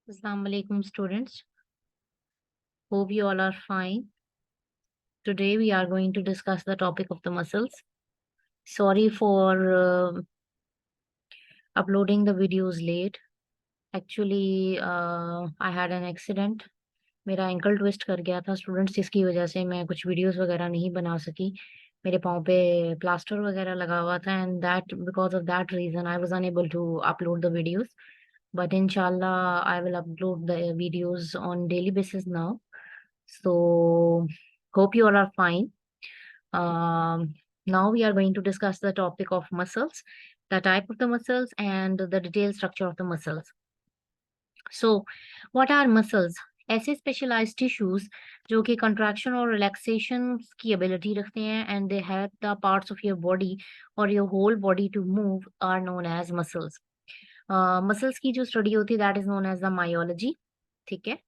Assalamu alaikum students. Hope you all are fine. Today we are going to discuss the topic of the muscles. Sorry for uploading the videos late. Actually, I had an accident. मेरा ankle twist कर गया था students, जिसकी वजह से मैं कुछ videos वगैरह नहीं बना सकी। मेरे पाँव पे प्लास्टर वगैरह लगा हुआ था and that because of that reason I was unable to upload the videos, but inshallah I will upload the videos on daily basis now. So hope you all are fine. Now we are going to discuss the topic of muscles, the type of the muscles and the detailed structure of the muscles. So what are muscles? ऐसे specialised tissues जो कि contraction और relaxation की ability रखते हैं and they help the parts of your body और your whole body to move are known as muscles. Muscles की जो स्टडी होती है that is known as the myology. ठीक है।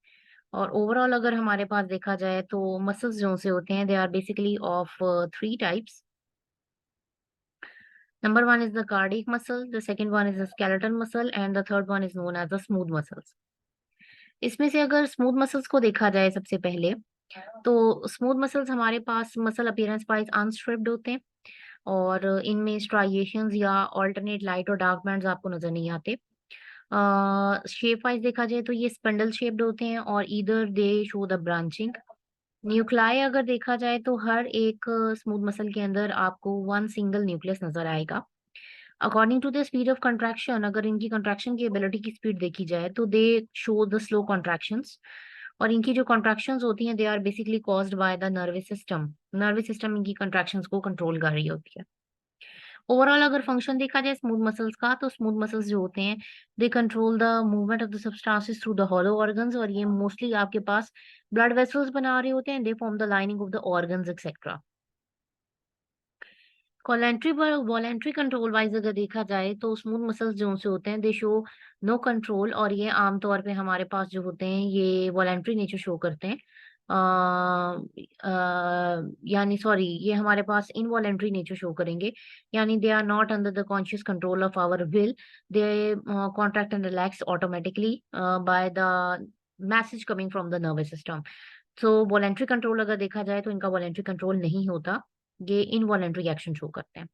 और ओवरऑल अगर हमारे पास देखा जाए तो मसल्स जो से होते हैं they are basically of three types. Number one is the cardiac muscle, the second one is the skeletal muscle, and the third one is known as the smooth muscles. इसमें से अगर स्मूथ मसल्स को देखा जाए सबसे पहले, तो smooth muscles हमारे पास मसल अपीयरेंस वाइज अनस्ट्रिप्ड होते हैं और इनमें स्ट्राइएशंस या ऑल्टरनेट लाइट और डार्क बैंड्स आपको नजर नहीं आते। शेप वाइज देखा जाए तो ये स्पिंडल शेप्ड होते हैं और either they show the branching. Nuclei अगर देखा जाए तो हर एक स्मूथ मसल के अंदर आपको वन सिंगल न्यूक्लियस नजर आएगा। According to the speed of contraction, अगर इनकी कंट्रैक्शन की एबिलिटी की स्पीड देखी जाए तो they show the slow contractions. और इनकी जो कॉन्ट्रैक्शंस होती हैं they are basically caused by the nervous system. Nervous system इनकी कॉन्ट्रैक्शंस को कंट्रोल कर रही होती है। ओवरऑल अगर फंक्शन देखा जाए स्मूथ मसल्स का, तो स्मूथ मसल्स जो होते हैं they control the movement of the substances through the hollow organs, और ये मोस्टली आपके पास ब्लड वेसल्स बना रहे होते हैं। They form the lining of the organs etcetera. Voluntary voluntary control wise अगर देखा जाए तो स्मूथ मसल्स जो से होते हैं दे शो नो कंट्रोल, और ये आमतौर पे हमारे पास जो होते हैं ये वॉलेंट्री नेचर शो करते हैं। यानी सॉरी, ये हमारे पास इनवॉलेंट्री नेचर शो करेंगे, यानी they are not under the conscious control of our will. They contract and relax automatically by the message coming from the nervous system. So voluntary control अगर देखा जाए तो इनका वॉलेंट्री कंट्रोल नहीं होता, ये इनवॉलेंट्री एक्शन शो करते हैं।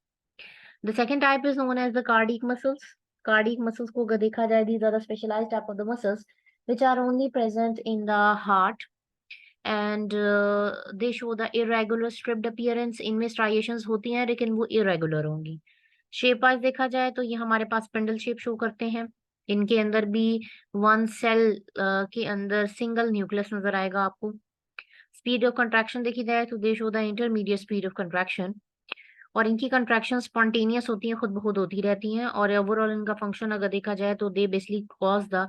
The second type is known as the cardiac muscles. Cardiac muscles को अगर देखा जाए these are the specialised type of the muscles which are only present in the heart and they show the irregular stripped appearance। इनमें striations होती हैं लेकिन वो irregular होंगी। शेप वाइज देखा जाए तो ये हमारे पास स्पिंडल शेप शो करते हैं। इनके अंदर भी वन सेल के अंदर सिंगल न्यूक्लियस नजर आएगा आपको। स्पीड ऑफ कंट्रैक्शन देखी जाए तो they show the intermediate speed of contraction, और इनकी कंट्रैक्शन स्पॉन्टेनियस होती हैं, खुद ब खुद होती रहती हैं। और ओवरऑल इनका फंक्शन अगर देखा जाए तो they basically cause the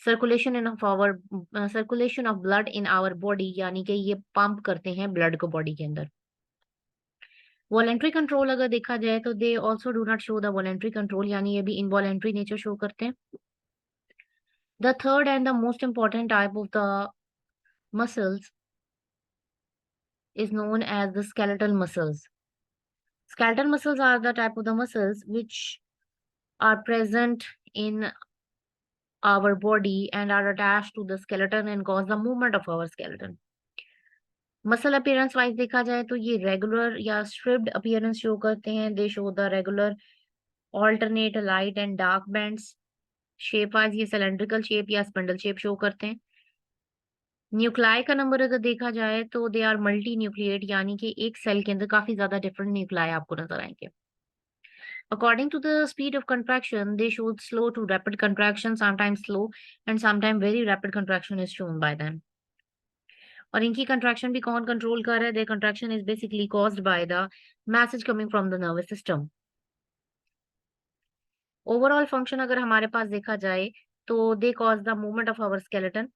circulation of blood in our body, यानी कि ये पंप करते हैं ब्लड को बॉडी के अंदर। वॉलेंट्री कंट्रोल अगर देखा जाए तो they also do not show the voluntary control, यानी ये भी इनवॉलेंट्री नेचर शो करते हैं। The third and the most important type of the muscles is known as the skeletal muscles. Skeletal muscles are the type of the muscles which are present in our body and are attached to the skeleton and cause the movement of our skeleton. Muscle appearance wise देखा जाए तो ये regular या stripped appearance show करते हैं। दे show the regular alternate light and dark bands. Shape wise ये cylindrical shape या spindle shape show करते हैं। न्यूक्लाई का नंबर अगर देखा जाए तो दे आर मल्टी न्यूक्लिएट, यानी कि एक सेल के अंदर काफी ज्यादा डिफरेंट न्यूक्लाई आपको नजर आएंगे। According to the speed of contraction, they show slow to rapid contraction, sometimes slow, and sometimes very rapid contraction is shown by them. और इनकी contraction भी कौन control कर रहा है? Their contraction is basically caused by the message coming from the nervous system. Overall function अगर हमारे पास देखा जाए तो they cause the movement of our skeleton।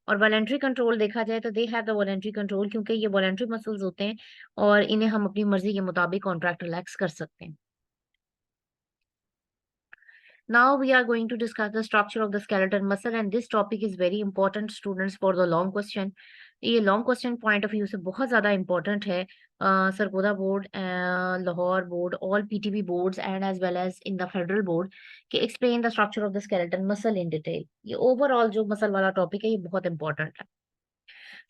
और वॉलेंट्री कंट्रोल देखा जाए तो they have the voluntary control, क्योंकि ये वॉलेंट्री मसल्स होते हैं और इन्हें हम अपनी मर्जी के मुताबिक कॉन्ट्रैक्ट रिलैक्स कर सकते हैं। Now we are going to discuss the structure of the skeletal muscle, and this topic is very important students for the long question, ये long question point of view से बहुत ज्यादा इंपॉर्टेंट है। Sargodha board, Lahore board, all PTB boards and as well as in the federal board कि explain the structure of the skeleton muscle in detail. ये overall जो muscle वाला topic है ये बहुत इंपॉर्टेंट है।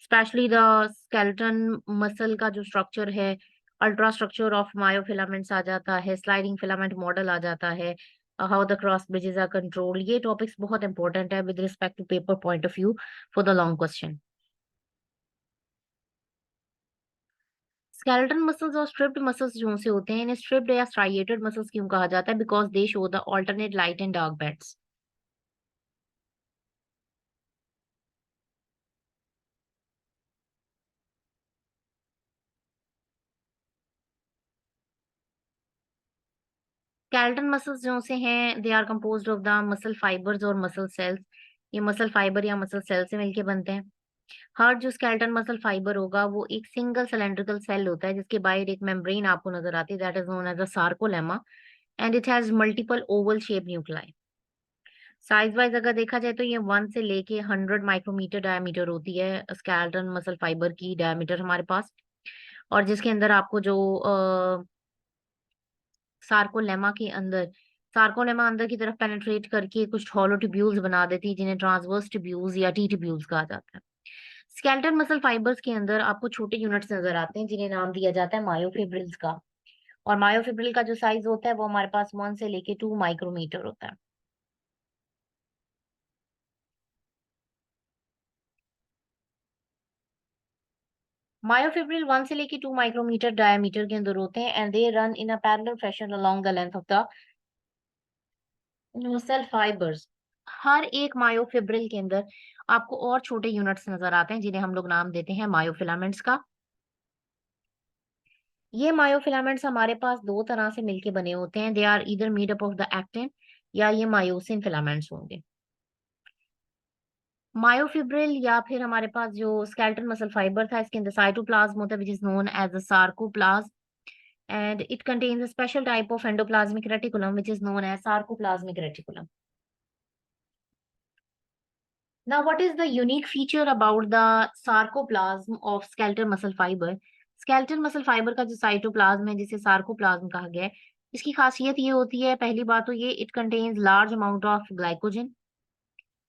स्पेशली द स्केलेटन मसल का जो स्ट्रक्चर है, अल्ट्रा स्ट्रक्चर ऑफ मायोफिलामेंट्स आ जाता है, स्लाइडिंग फिलामेंट मॉडल आ जाता है, how the cross bridges are control. ये टॉपिक्स बहुत इंपॉर्टेंट है with respect to paper point of view for the long question. Skeleton muscles और स्ट्रिप्ड मसल्स जो से होते हैं, इन्हें स्ट्रिप्ड या स्ट्राइएटेड मसल्स क्यों कहा जाता है? Because they show the alternate light and dark bands. Skeleton muscles जो से हैं, they are composed of the muscle fibres और मसल सेल्स। ये मसल फाइबर या मसल सेल से मिलके बनते हैं। हर जो स्केलेटन मसल फाइबर होगा वो एक सिंगल सिलेंड्रिकल सेल होता है जिसके बाहर एक मेम्ब्रेन आपको नजर आती है, that is known as a sarcolemma, and it has multiple oval shape nuclei. Size wise अगर देखा जाए तो ये 1 से लेके 100 माइक्रोमीटर डायमीटर होती है स्केलेटन मसल फाइबर की डायमीटर हमारे पास। और जिसके अंदर आपको जो सार्कोलेमा के अंदर, सार्कोलेमा अंदर की तरफ पेनिट्रेट करके कुछ हॉलो ट्यूब्यूल्स बना देती है जिन्हें ट्रांसवर्स ट्यूब्यूल्स या टी ट्यूब्यूल्स कहा जाता है। स्केलेटन मसल फाइबर्स के अंदर आपको छोटे यूनिट्स नजर आते हैं जिन्हें नाम दिया जाता है मायोफिब्रिल्स का। और मायोफिब्रिल का जो साइज होता है वो हमारे पास 1 से लेके 2 माइक्रोमीटर होता है। मायोफिब्रिल 1 से लेके 2 माइक्रोमीटर डायमीटर के अंदर होते हैं and they run in a parallel fashion along the length of the muscle fibres. हर एक मायोफिब्रिल के अंदर आपको और छोटे यूनिट्स नजर आते हैं जिन्हें हम लोग नाम देते हैं मायोफिलामेंट्स का। ये मायोफिलामेंट्स हमारे पास दो तरह से मिलके बने होते हैं, they are either made up of the actin या ये मायोसिन फिलामेंट्स होंगे। मायोफिब्रिल या फिर हमारे पास जो स्केलेटन मसल फाइबर था इसके अंदर साइटोप्लाज्म होता है which is known as the sarcoplasm, and it contains a special type of endoplasmic reticulum which is known as sarcoplasmic reticulum. Now, what is the unique feature about the sarcoplasm of skeletal muscle fiber? skeletal muscle fiber का जो cytoplasm है जिसे sarcoplasm कहा गया है, इसकी खासियत ये होती है, पहली बात तो ये it contains large amount of glycogen,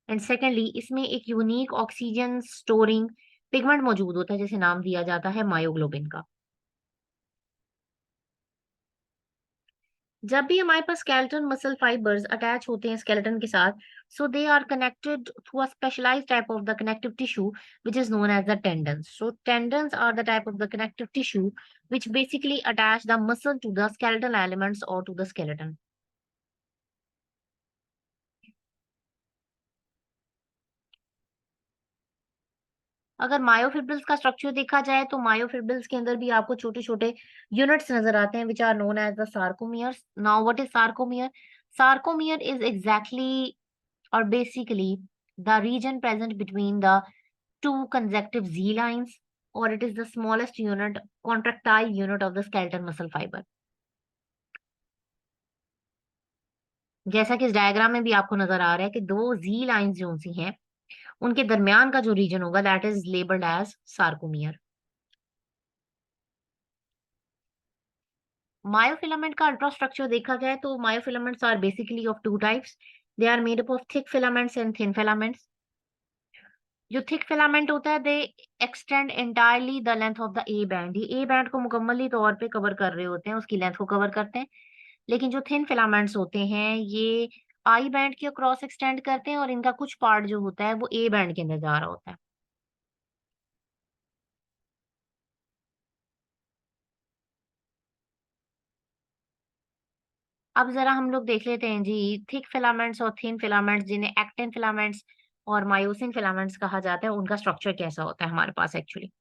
and secondly इसमें एक यूनिक ऑक्सीजन स्टोरिंग पिगमेंट मौजूद होता है जिसे नाम दिया जाता है मायोग्लोबिन का। जब भी हमारे पास स्केलेटन मसल फाइबर्स अटैच होते हैं स्केलेटन के साथ, so they are connected through a specialised type of the connective tissue which is known as the tendons. So tendons are the type of the connective tissue which basically attach the muscle to the skeletal elements और to the skeleton। अगर myofibrils का structure देखा जाए तो myofibrils के अंदर भी आपको छोटे छोटे यूनिट्स नजर आते हैं which are known as the sarcomeres. Now what is sarcomere? Sarcomere is exactly or basically the region present between the two consecutive Z lines, or it is the smallest unit, contractile unit of the skeletal muscle fiber। जैसा कि इस diagram में भी आपको नजर आ रहा है कि दो Z लाइंस जो सी हैं उनके दरमियान का जो रीजन होगा that is labelled as sarcomere. Myofilament का अल्ट्रा स्ट्रक्चर देखा जाए तो myofilaments are basically of two types, they are made up of thick filaments and thin filaments. जो थिक फिलामेंट होता है they extend entirely the length of the A band, ये A band को मुकम्मली तौर पे कवर कर रहे होते हैं, उसकी लेंथ को कवर करते हैं। लेकिन जो थिन फिलामेंट्स होते हैं ये आई बैंड के क्रॉस एक्सटेंड करते हैं और इनका कुछ पार्ट जो होता है वो ए बैंड के अंदर जा रहा होता है। अब जरा हम लोग देख लेते हैं जी थिक फिलामेंट्स और थिन फिलामेंट्स जिन्हें एक्टिन फिलामेंट्स और मायोसिन फिलामेंट्स कहा जाता है उनका स्ट्रक्चर कैसा होता है हमारे पास actually.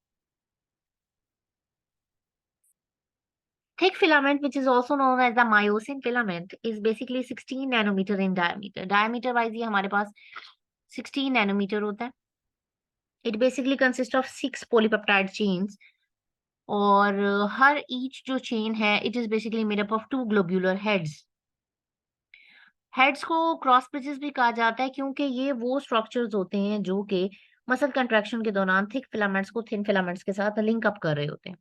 Thick filament, which is also known as the myosin filament, is basically 16 nanometer in diameter. Diameter wise ये हमारे पास 16 nanometer होता है। It basically consists of 6 polypeptide chains और हर each जो chain है it is basically made up of 2 globular heads। Heads को cross bridges भी कहा जाता है क्योंकि ये वो स्ट्रक्चर्स होते हैं जो कि मसल कंट्रैक्शन के दौरान थिक फिलामेंट्स को थिन फिलामेंट्स के साथ लिंक अप कर रहे होते हैं।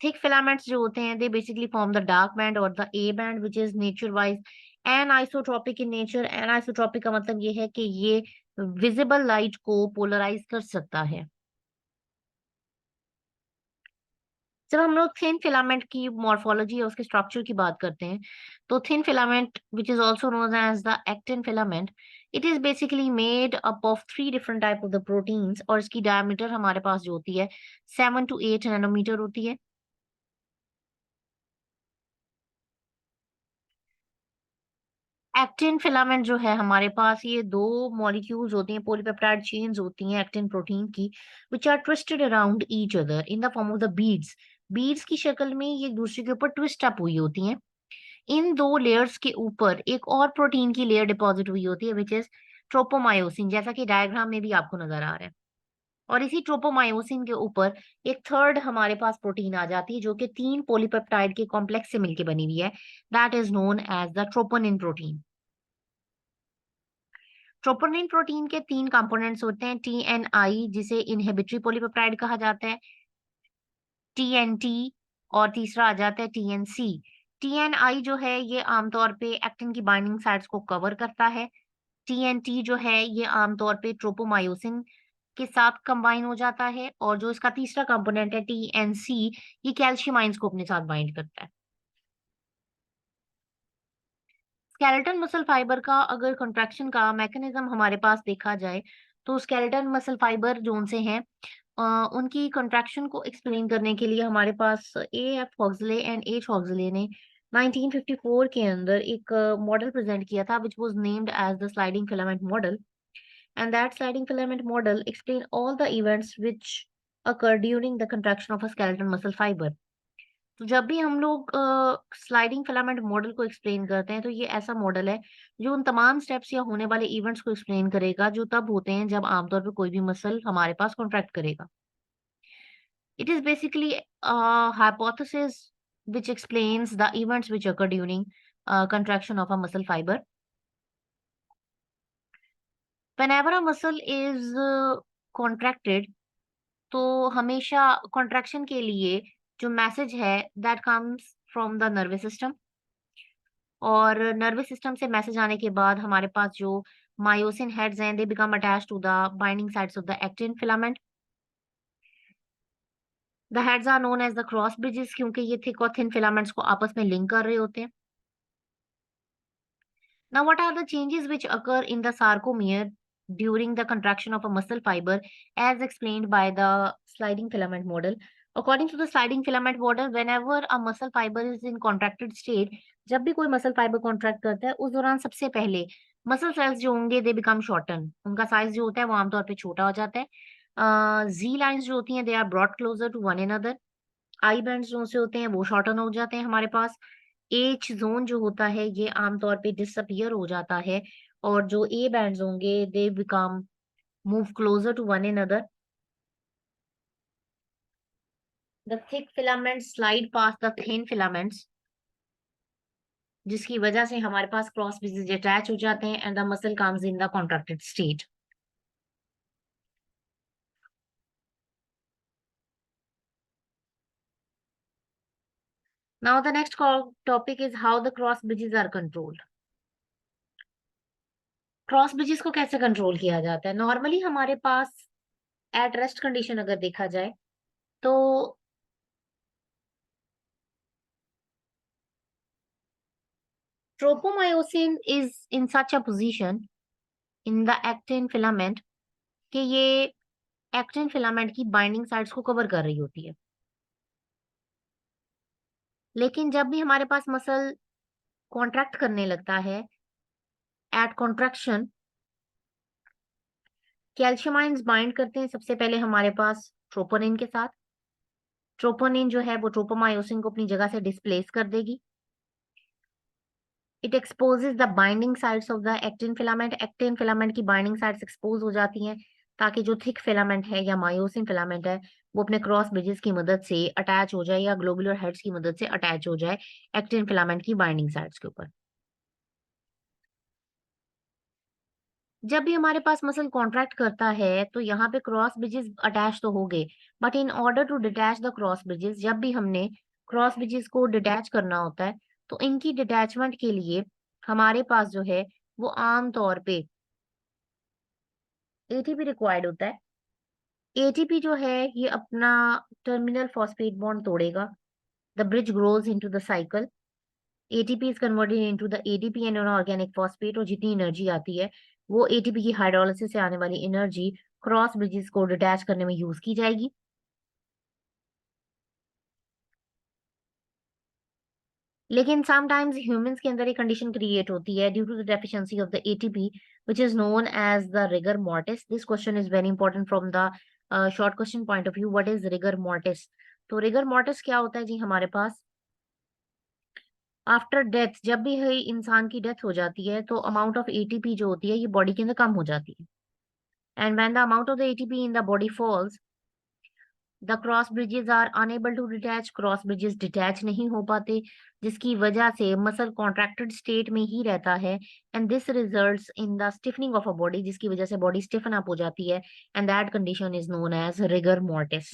थिक फिलामेंट्स जो होते हैं, they basically form the dark band और the A band which is nature wise anisotropic in nature. Anisotropic का मतलब ये है कि ये विजिबल लाइट को पोलराइज कर सकता है। जब हम लोग थिन फिलामेंट की मॉर्फोलॉजी और उसके स्ट्रक्चर की बात करते हैं, तो thin filament which is also known as the actin filament, it is basically made up of 3 different type of the proteins, और इसकी डायमीटर हमारे पास जो होती है 7 to 8 नैनोमीटर होती है। एक्टिन फिलामेंट जो है हमारे पास, ये दो मॉलिक्यूल्स होती हैं, पॉलीपेप्टाइड चेन्स होती हैं एक्टिन प्रोटीन की, which are twisted around each other in the form of the beads. Beads की शक्ल में ये एक दूसरे के ऊपर ट्विस्ट अप हुई होती हैं। इन दो लेयर्स के ऊपर एक और प्रोटीन की लेयर डिपॉजिट हुई होती है, विच इज ट्रोपोमायोसिन, जैसा कि डायग्राम में भी आपको नजर आ रहा है। और इसी ट्रोपोमायोसिन के ऊपर एक थर्ड हमारे पास प्रोटीन आ जाती है, जो कि 3 पॉलीपेप्टाइड के कॉम्प्लेक्स से मिलकर बनी हुई है। That is known as the troponin protein. Troponin protein के 3 कंपोनेंट्स होते हैं, टीएनआई जिसे इनहिबिटरी पॉलीपेप्टाइड कहा जाता है, टीएनटी, और तीसरा आ जाता है टीएनसी। टीएनआई जो है ये आमतौर पे एक्टिन की बाइंडिंग साइट्स को कवर करता है। टीएनटी जो है ये आमतौर पे ट्रोपोमायोसिन के साथ कंबाइन हो जाता है, और जो इसका तीसरा कंपोनेंट है टीएनसी, ये कैल्शियम आयंस को अपने साथ बाइंड करता है। स्केलेटन मसल फाइबर का अगर कंट्रैक्शन का मैकेनिज्म हमारे पास देखा जाए, तो स्केलेटन मसल फाइबर जो उनसे हैं, उनकी कंट्रैक्शन को एक्सप्लेन करने के लिए हमारे पास A F Huxley and H Huxley ने 1954 के अंदर एक मॉडल प्रेजेंट किया था, which was named as the sliding filament model. And that sliding filament model explain all the events which occur during the contraction of a skeletal muscle fiber। तो जब भी हम लोग स्लाइडिंग फिलामेंट मॉडल को explain करते हैं, तो ये ऐसा मॉडल है जो उन तमाम स्टेप्स या होने वाले इवेंट्स को एक्सप्लेन करेगा जो तब होते हैं जब आमतौर पर कोई भी मसल हमारे पास कॉन्ट्रैक्ट करेगा। It is basically hypothesis which explains the events which occur during contraction of a muscle fiber। Whenever a muscle is contracted, तो हमेशा कॉन्ट्रैक्शन के लिए जो मैसेज है that comes from the nervous system, और nervous system से message आने के बाद हमारे पास जो मायोसिन हेड्स हैं, they become attached to the binding sites of the actin filament. The heads are known as the cross bridges, क्योंकि ये थिक और थिन फिलामेंट्स को आपस में लिंक कर रहे होते हैं। Now, what are the changes which occur in the sarcomere during the contraction of a muscle fiber, as explained by the sliding filament model? According to the sliding filament model, whenever a muscle fiber is in contracted state, जब भी कोई muscle fiber contract करता है, उस दौरान सबसे पहले muscle cells जो होंगे, they become shorten, उनका size जो होता है वो आमतौर पे छोटा हो जाता है। Z lines जो होती हैं, they are brought closer to one another। I band जो से होते हैं वो शॉर्टन हो जाते हैं हमारे पास। एच जोन जो होता है ये आमतौर पे डिसअपियर हो जाता है, और जो ए बैंड्स होंगे they become move closer to one another. The thick filaments slide past the thin filaments, जिसकी वजह से हमारे पास क्रॉस ब्रिजेस अटैच हो जाते हैं and the muscle comes in the contracted state. Now the next topic is how the cross bridges are controlled. Cross bridges को कैसे control किया जाता है? नॉर्मली हमारे पास एट रेस्ट कंडीशन अगर देखा जाए, तो tropomyosin is in such a position in the actin filament कि ये एक्टिन फिलामेंट की बाइंडिंग साइट्स को कवर कर रही होती है। लेकिन जब भी हमारे पास मसल कॉन्ट्रैक्ट करने लगता है, at contraction calcium ions bind करते हैं सबसे पहले हमारे पास ट्रोपोनिन के साथ। ट्रोपोनिन जो है वो ट्रोपोमायोसिन को अपनी जगह से डिस्प्लेस कर देगी। It exposes the binding sites of the actin filament. Actin filament की बाइंडिंग साइट्स एक्सपोज हो जाती हैं, ताकि जो थिक फिलामेंट है या मायोसिन फिलामेंट है वो अपने क्रॉस ब्रिजेस की मदद से अटैच हो जाए या ग्लोबुलर हेड्स की मदद से अटैच हो जाए एक्टिन फिलामेंट की बाइंडिंग साइट्स के ऊपर। जब भी हमारे पास मसल कॉन्ट्रैक्ट करता है तो यहाँ पे क्रॉस ब्रिजेस अटैच तो हो गए, but in order to detach the cross bridges, जब भी हमने क्रॉस ब्रिजेस को डिटैच करना होता है तो इनकी डिटैचमेंट के लिए हमारे पास जो है वो आम तौर पे एटीपी रिक्वायर्ड होता है। एटीपी जो है ये अपना टर्मिनल फॉस्फेट बॉन्ड तोड़ेगा, the bridge grows into the cycle, ATP is converted into the ADP and organic phosphate, और जितनी एनर्जी आती है वो एटीपी की हाइड्रोलिसिस से आने वाली एनर्जी क्रॉस ब्रिजेस को डिटैच करने में यूज की जाएगी। लेकिन समटाइम्स ह्यूमंस के अंदर एक कंडीशन क्रिएट होती है due to the deficiency of the ATP which is known as the rigor mortis. This question is very important from the short question point of view. What is rigor mortis? तो rigor mortis क्या होता है जी? हमारे पास after death, जब भी है इंसान की डेथ हो जाती है तो अमाउंट ऑफ एटीपी जो होती है ये बॉडी के अंदर कम हो जाती है, and when the amount of the ATP in the body falls the cross bridges are unable to detach, cross bridges detach नहीं हो पाते, जिसकी वजह से मसल कॉन्ट्रैक्टेड स्टेट में ही रहता है, and this results in the stiffening of a body, जिसकी वजह से बॉडी स्टिफन अप हो जाती है, and that condition is known as rigor mortis.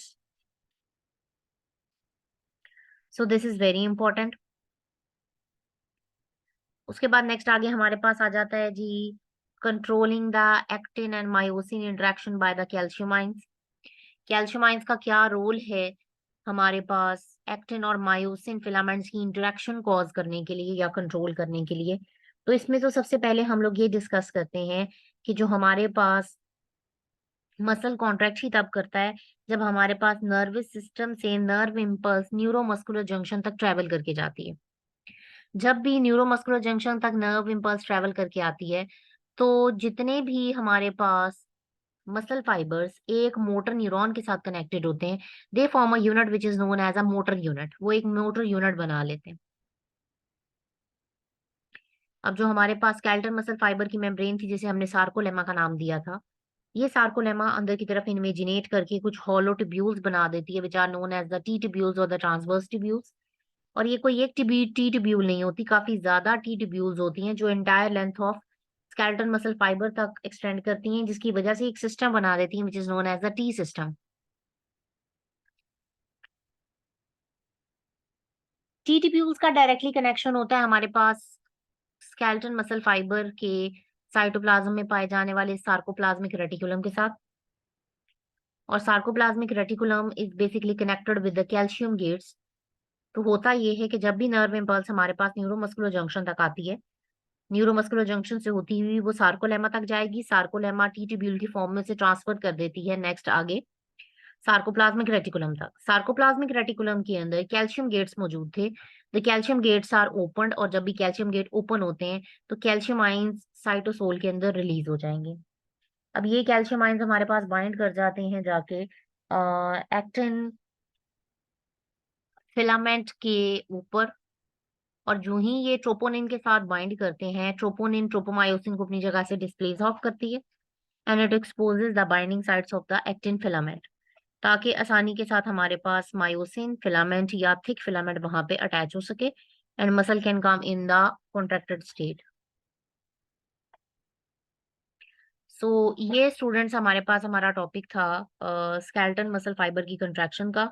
So this is very important. उसके बाद नेक्स्ट आगे हमारे पास आ जाता है जी controlling the actin and myosin interaction by the calcium ions. Calcium ions का क्या रोल है हमारे पास एक्टिन और मायोसिन फिलामेंट्स की इंटरेक्शन कॉज करने के लिए या कंट्रोल करने के लिए? तो इसमें तो सबसे पहले हम लोग ये डिस्कस करते हैं कि जो हमारे पास मसल कॉन्ट्रैक्ट ही तब करता है जब हमारे पास नर्वस सिस्टम से नर्व इम्पल्स न्यूरोमस्कुलर जंक्शन तक ट्रेवल करके जाती है। जब भी न्यूरोमस्कुलर जंक्शन तक नर्व इम्पल्स ट्रेवल करके आती है तो जितने भी हमारे पास मसल फाइबर्स एक मोटर न्यूरॉन के साथ कनेक्टेड होते हैं, they form a unit which is known as a motor unit. वो एक मोटर यूनिट बना लेते हैं। अब जो हमारे पास स्केलेटल मसल फाइबर की मेम्ब्रेन थी जिसे हमने सार्कोलेमा का नाम दिया था, ये सार्कोलेमा अंदर की तरफ इमेजिनेट करके कुछ हॉलो ट्यूब्यूल्स बना देती है which are known as the T tubules और द ट्रांसवर्स ट्यूब्यूल्स। और ये कोई एक टी ट्यूब्यूल नहीं होती, काफी ज्यादा टी ट्यूब्यूल्स होती हैं जो entire length of skeletal muscle fibre तक एक्सटेंड करती हैं, जिसकी वजह से एक सिस्टम बना देती हैं which is known as the T system. T tubules का डायरेक्टली कनेक्शन होता है हमारे पास स्केलेटन मसल फाइबर के साइटोप्लाज्म में पाए जाने वाले सार्कोप्लाज्मिक रेटिकुलम के साथ। और sarcoplasmic reticulum is basically connected with the calcium gates. तो होता ये है कि जब भी नर्व इम्पल्स हमारे पास न्यूरोमस्कुलर जंक्शन तक आती है, न्यूरोमस्कुलर जंक्शन से होती हुई वो सार्कोलेमा तक जाएगी, सार्कोलेमा टी ट्यूब्यूल की फॉर्म में से ट्रांसफर कर देती है नेक्स्ट आगे सार्कोप्लाज्मिक रेटिकुलम तक। सार्कोप्लाज्मिक रेटिकुलम के अंदर कैल्शियम गेट्स मौजूद थे। The calcium gates are open, और जब भी कैल्शियम गेट ओपन होते हैं तो कैल्शियम आइंस साइटोसोल के अंदर रिलीज हो जाएंगे। अब ये कैल्शियम आइंस हमारे पास बाइंड कर जाते हैं जाके एक्टिन फिलामेंट के ऊपर, और जो ही ये ट्रोपोनिन के साथ बाइंड करते हैं, ट्रोपोनिन ट्रोपोमायोसिन को अपनी जगह से डिस्प्लेस ऑफ करती है, and it exposes the binding sites of the actin filament, ताकि आसानी के साथ हमारे पास मायोसिन फिलामेंट या थिक फिलामेंट वहां पे अटैच हो सके, and muscle can come in the contracted state. So ये स्टूडेंट्स हमारे पास हमारा टॉपिक था स्केलेटन मसल फाइबर की कंट्रैक्शन का,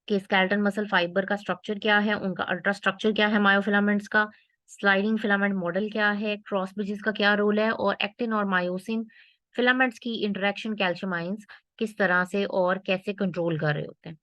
कि स्केलेटन मसल फाइबर का स्ट्रक्चर क्या है, उनका अल्ट्रा स्ट्रक्चर क्या है मायोफिलामेंट्स का, स्लाइडिंग फिलामेंट मॉडल क्या है, क्रॉस ब्रिजेस का क्या रोल है, और एक्टिन और मायोसिन फिलामेंट्स की इंटरेक्शन कैल्शियम आयंस किस तरह से और कैसे कंट्रोल कर रहे होते हैं।